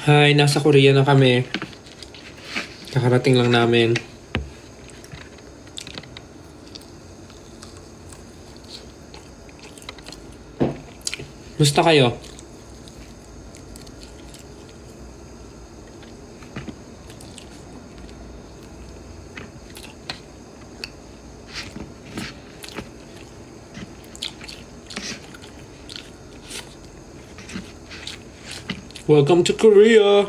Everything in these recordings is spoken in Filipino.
Hi, nasa Korea na kami. Kakarating lang namin. Musta kayo? Welcome to Korea!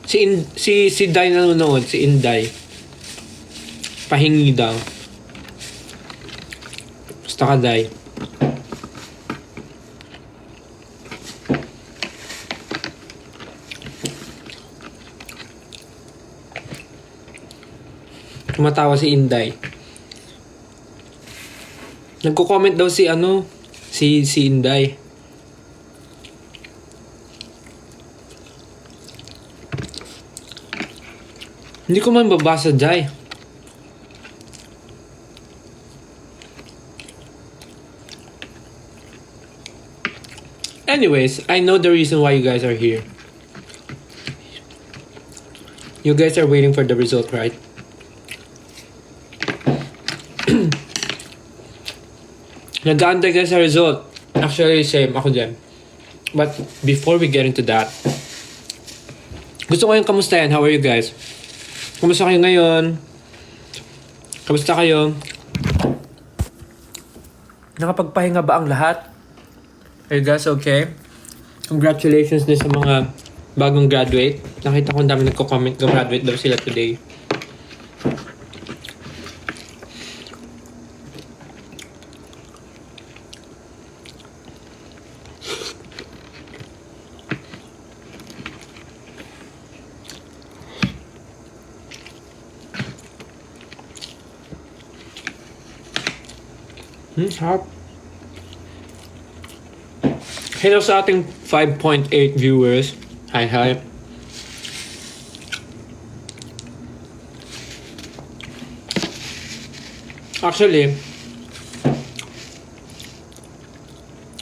Si Day nanonood, si Inday. Pahingi daw. Basta ka, Day. Tumatawa si Inday. Nagko-comment daw si Inday. Hindi ko man babasa, Jai. Anyways, I know the reason why you guys are here. You guys are waiting for the result, right? Nag-aantay kayo sa result. Actually, same. Ako dyan. But before we get into that, gusto ko yung kamustahin. How are you guys? Kamusta kayo ngayon? Kamusta kayo? Nakapagpahinga ba ang lahat? Are you guys okay? Congratulations din sa mga bagong graduate. Nakita ko ang dami nagko-comment. Graduate daw sila today. Harap. Hello sa ating 5.8 viewers. Hi. Actually,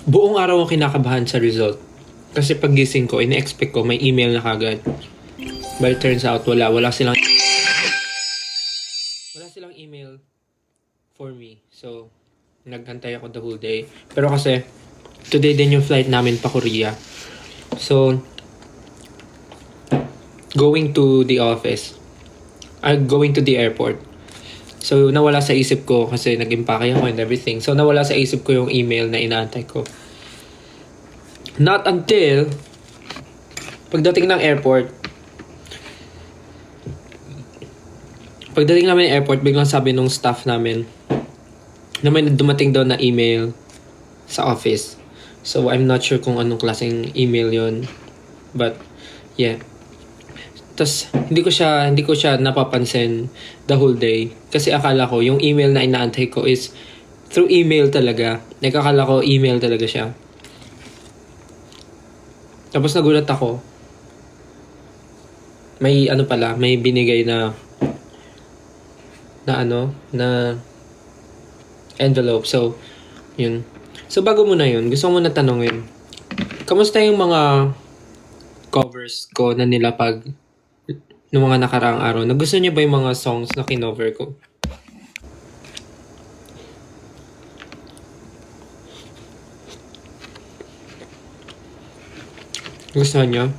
buong araw ako kinakabahan sa result. Kasi paggising ko, ina-expect ko may email na kagad. But it turns out wala silang email for me. So, naghantay ako the whole day. Pero kasi, today din yung flight namin pa Korea. So, going to the airport. So, nawala sa isip ko kasi nag-impake ako and everything. So, nawala sa isip ko yung email na inaantay ko. Not until pagdating namin airport, biglang sabi nung staff namin na may dumating daw na email sa office. So, I'm not sure kung anong klaseng email yon. But, yeah. Tapos, hindi ko siya napapansin the whole day. Kasi akala ko, yung email na inaantay ko is through email talaga. Akala ko email talaga siya. Tapos nagulat ako. May binigay na envelope. So, yun. So, bago muna yun, gusto ko muna tanongin, kamusta yung mga covers ko na nilapag ng mga nakaraang araw? Nagustuhan niyo ba yung mga songs na kinover ko? Gustuhan niyo?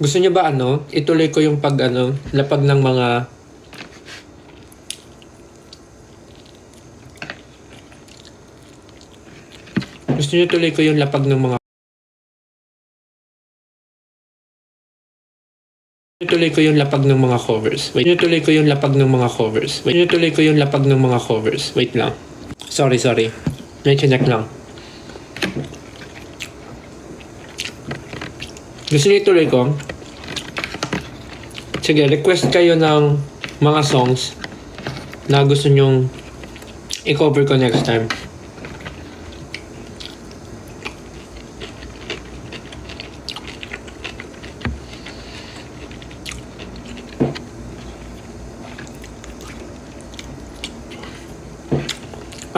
Gusto niyo ba ituloy ko yung lapag ng mga Gusto niyo tuloy ko yung lapag ng mga covers. Wait lang. Sorry. May chinek lang. Gusto niyo ituloy ko? Sige, request kayo ng mga songs na gusto nyong i-cover ko next time.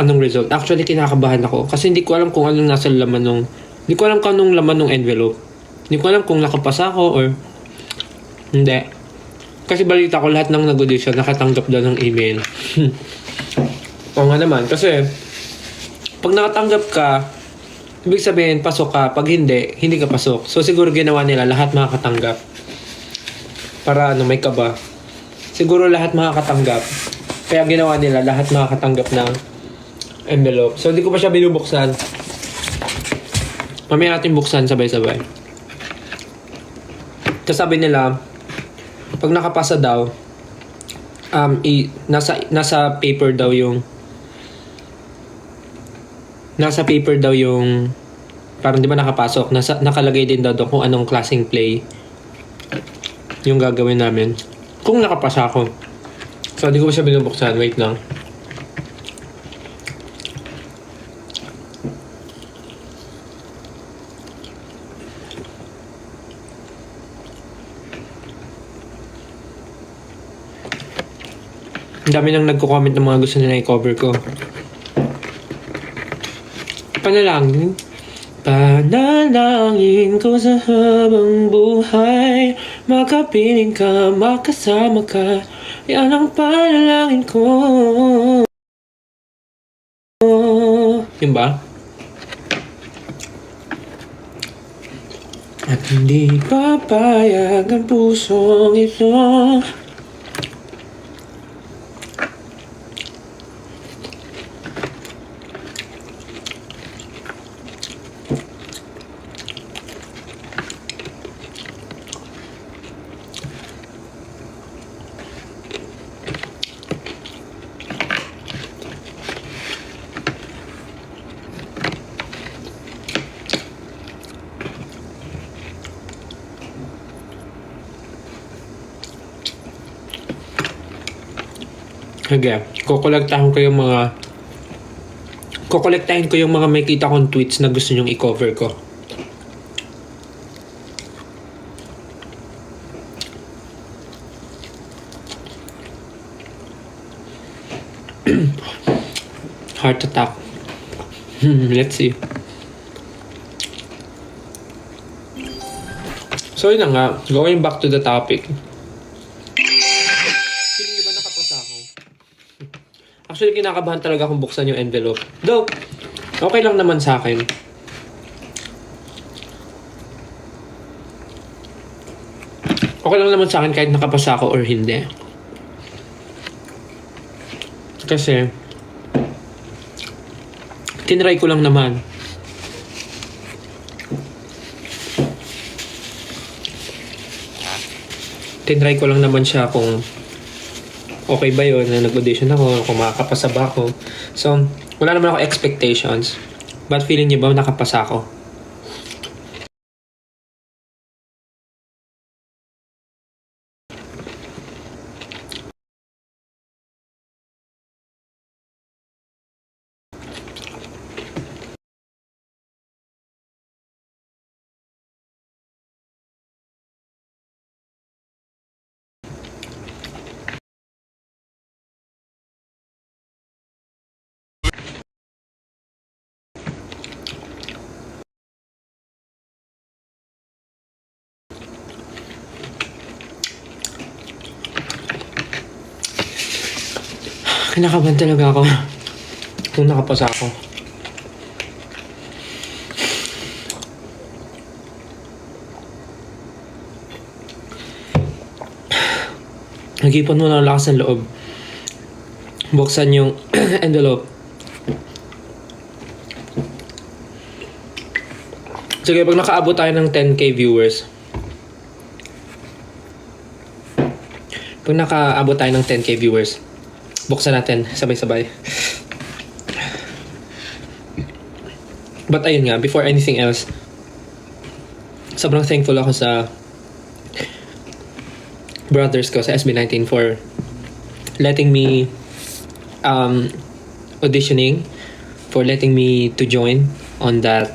anong result. Actually, kinakabahan ako. Kasi hindi ko alam kung anong nasa laman nung... Hindi ko alam kung anong laman nung envelope. Hindi ko alam kung nakapasa ako or... Hindi. Kasi balita ko lahat ng nag-audition nakatanggap daw ng email. Oo nga naman. Kasi... Pag nakatanggap ka, ibig sabihin, pasok ka. Pag hindi, hindi ka pasok. So, siguro ginawa nila lahat makakatanggap. Para may kaba. Siguro lahat makakatanggap. Kaya ginawa nila lahat makakatanggap ng envelope. So, hindi ko pa siya binubuksan. Mamaya natin buksan sabay-sabay. Tapos sabi nila, pag nakapasa daw, nasa paper daw yung parang di ba nakapasok, nakalagay din daw doon kung anong klaseng play yung gagawin namin. Kung nakapasa ako. So, hindi ko pa siya binubuksan. Wait lang. Ang dami nang nagko-comment ng mga gusto nila i-cover ko. Panalangin ko sa habang buhay, makapiling ka, makasama ka, yan ang panalangin ko. Yun ba? At hindi papayag ang pusong ito. Sige, kukolektahin ko yung mga may kita kong tweets na gusto nyong i-cover ko. Heart attack. Let's see. So yun na nga, going back to the topic. Actually, kinakabahan talaga kung buksan yung envelope. Though, okay lang naman sa akin. Okay lang naman sa akin kahit nakapasa ako or hindi. Kasi, tinry ko lang naman. Tinry ko lang naman siya kung okay ba yun na nag-audition ako, kung makakapasa ba ako. So, wala naman ako expectations. But feeling niyo ba nakapasa ako? Kinakabahan talaga ako kung nakapasa ako. Nag-ipon mo ng lakas ng loob. Buksan yung envelope. Sige, pag nakaabot tayo ng 10k viewers. Pag nakaabot tayo ng 10k viewers, buksan natin sabay-sabay. But ayun nga, before anything else, sobrang thankful ako sa brothers ko sa SB19 for letting me auditioning, for letting me to join on that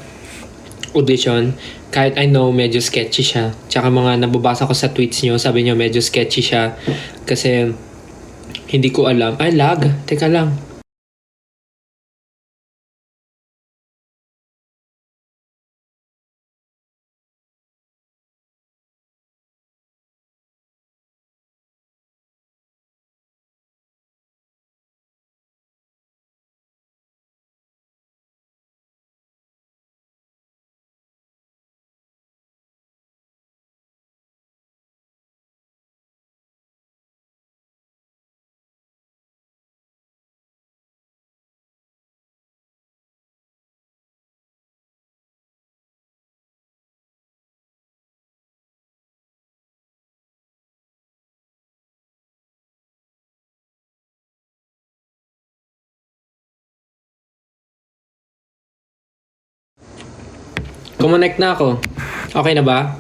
audition. Kahit I know medyo sketchy siya. Tsaka mga nababasa ko sa tweets nyo, sabi nyo medyo sketchy siya kasi hindi ko alam. Ay, lag. Teka lang. Kumonect na ako. Okay na ba?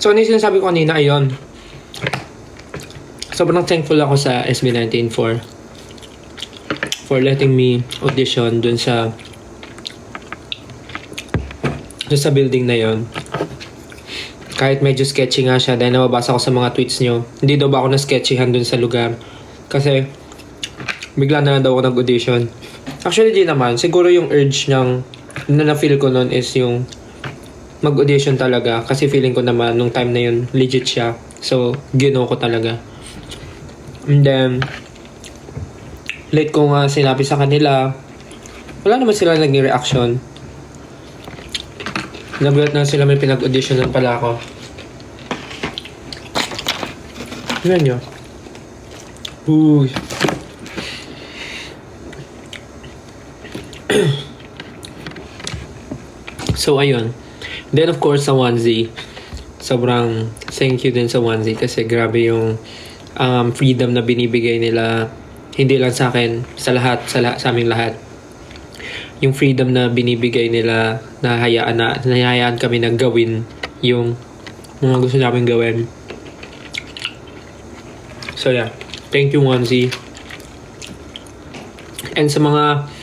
So, ano yung sinasabi ko kanina? Ayun. Sobrang thankful ako sa SB19 for letting me audition dun sa building na yon. Kahit medyo sketchy nga siya dahil nababasa ko sa mga tweets nyo. Hindi daw ba ako na-sketchyhan dun sa lugar? Kasi bigla na lang daw ako nag-audition. Actually, di naman. Siguro yung urge niyang na-feel ko nun is yung mag-audition talaga kasi feeling ko naman nung time na yun legit siya, so gino ko talaga. And then late ko nga sinabi sa kanila, wala naman sila naging reaction. Nagulat na sila may pinag-auditionan pala ako. Tignan nyo. Uy. So ayun. Then of course sa Onesie, sobrang thank you din sa Onesie kasi grabe yung freedom na binibigay nila, hindi lang sa akin, sa aming lahat. Yung freedom na binibigay nila, nahayaan kami na gawin yung mga gusto namin gawin. So yeah, thank you Onesie. And sa mga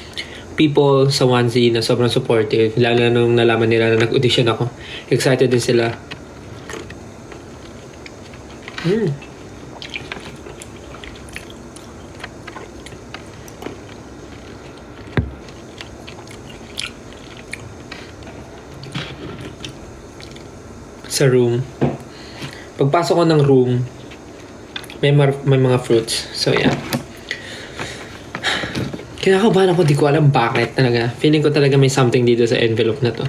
people sa Onesie na sobrang supportive, lalo na nung nalaman nila na nag-audition ako, excited din sila. Sa room, pagpasok ko ng room, may mga fruits. So yeah, kinakabahan ako, di ko alam bakit talaga. Feeling ko talaga may something dito sa envelope na to.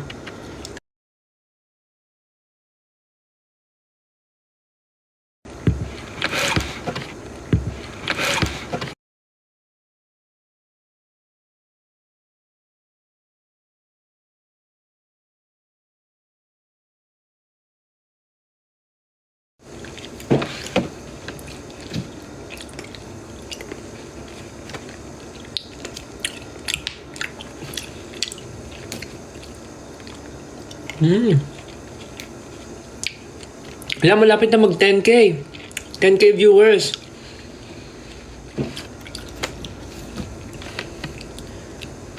Alam, malapit na mag 10K. 10K viewers.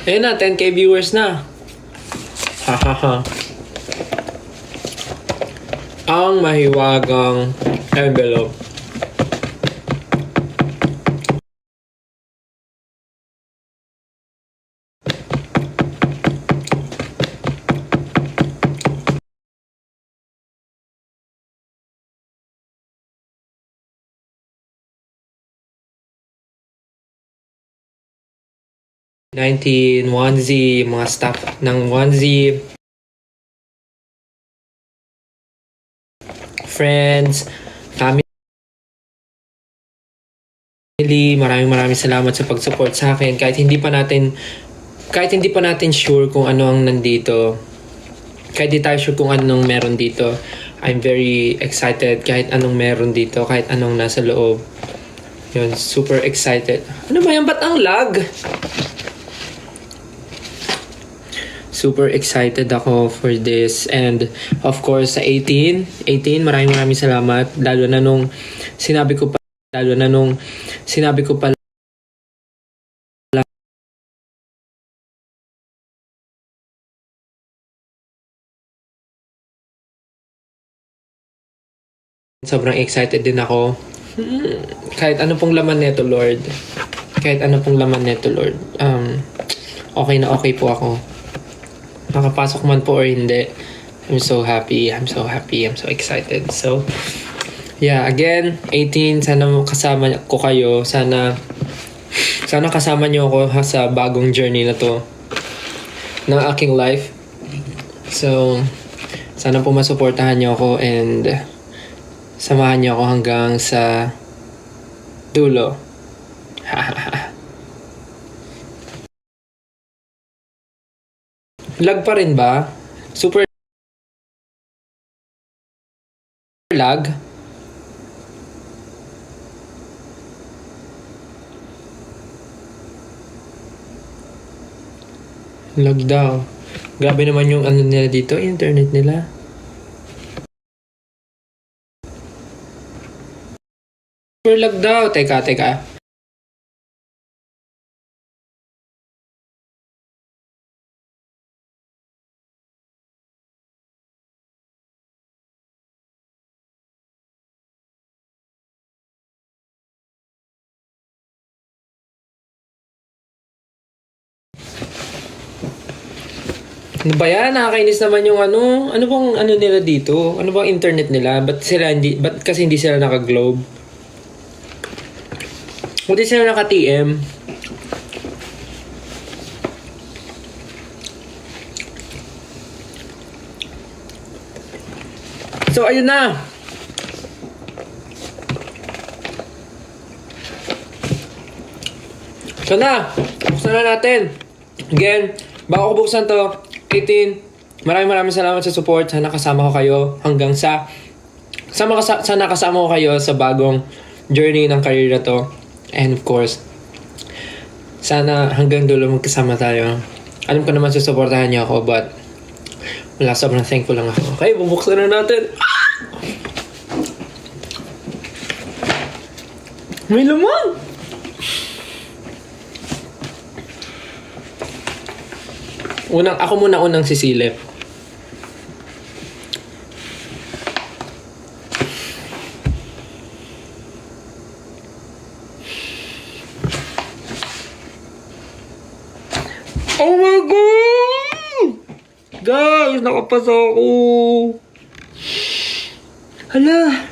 Ayun na, 10K viewers na. Hahaha. Ang mahiwagang envelope. Onesie, yung mga staff ng Onesie, friends, family, maraming salamat sa pag-support sa akin kahit hindi pa natin sure kung ano ang nandito, kahit di tayo sure kung anong meron dito. I'm very excited kahit anong meron dito, kahit anong nasa loob. Yun, super excited. Ano ba yan? Ba't ang lag? Super excited ako for this. And of course sa 18, maraming salamat. Lalo na nung sinabi ko pa sobrang excited din ako. Kahit ano pong laman neto, Lord. Okay na okay po ako. Makapasok man po or hindi. I'm so happy. I'm so excited. So, yeah, again, 18, sana kasama ko kayo. Sana kasama niyo ako sa bagong journey na to ng aking life. So, sana po masuportahan niyo ako and samahan niyo ako hanggang sa dulo. Lag pa rin ba? Super lag? Lag daw. Grabe naman yung ano nila dito, internet nila. Super lag daw. Teka. Ano ba yan? Nakakainis naman yung ano. Ano bang ano nila dito? Ano bang internet nila? Ba't kasi hindi sila naka-globe? Buti sila naka-TM. So, ayun na. So na. Buksan na natin. Again, bago ko buksan to, 18, maraming salamat sa support. Sana kasama ko kayo hanggang sana kasama ko kayo sa bagong journey ng career na to. And of course, sana hanggang dulo magkasama tayo. Alam ko naman susuportahan niyo ako, but wala, sobrang thankful lang ako. Okay, bubuksan na natin. May laman! Ako muna unang sisilip. Oh my God! Guys, nakapasa ako. Hala.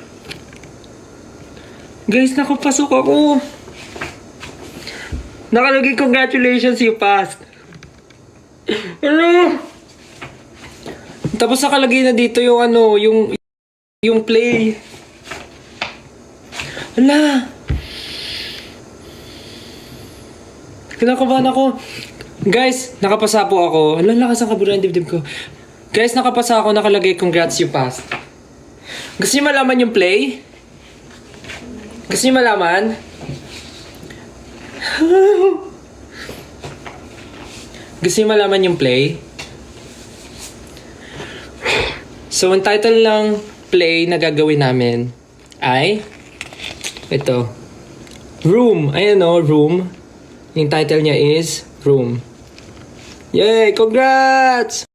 Guys, nakapasok ako. Nakalagay, congratulations, you passed. Ano? Tapos nakalagay na dito yung ano, yung play. Hala. Kinakabahan ako. Guys, nakapasa po ako. Hala, lakas ang kabura ng dibdib ko. Guys, nakapasa ako, nakalagay congrats you passed. Gusto niyo malaman yung play? Gusto niyo malaman? Gusto niyo malaman yung play? So, ang title ng play na gagawin namin ay ito. Room. Ayan o, Room. Yung title niya is Room. Yay! Congrats!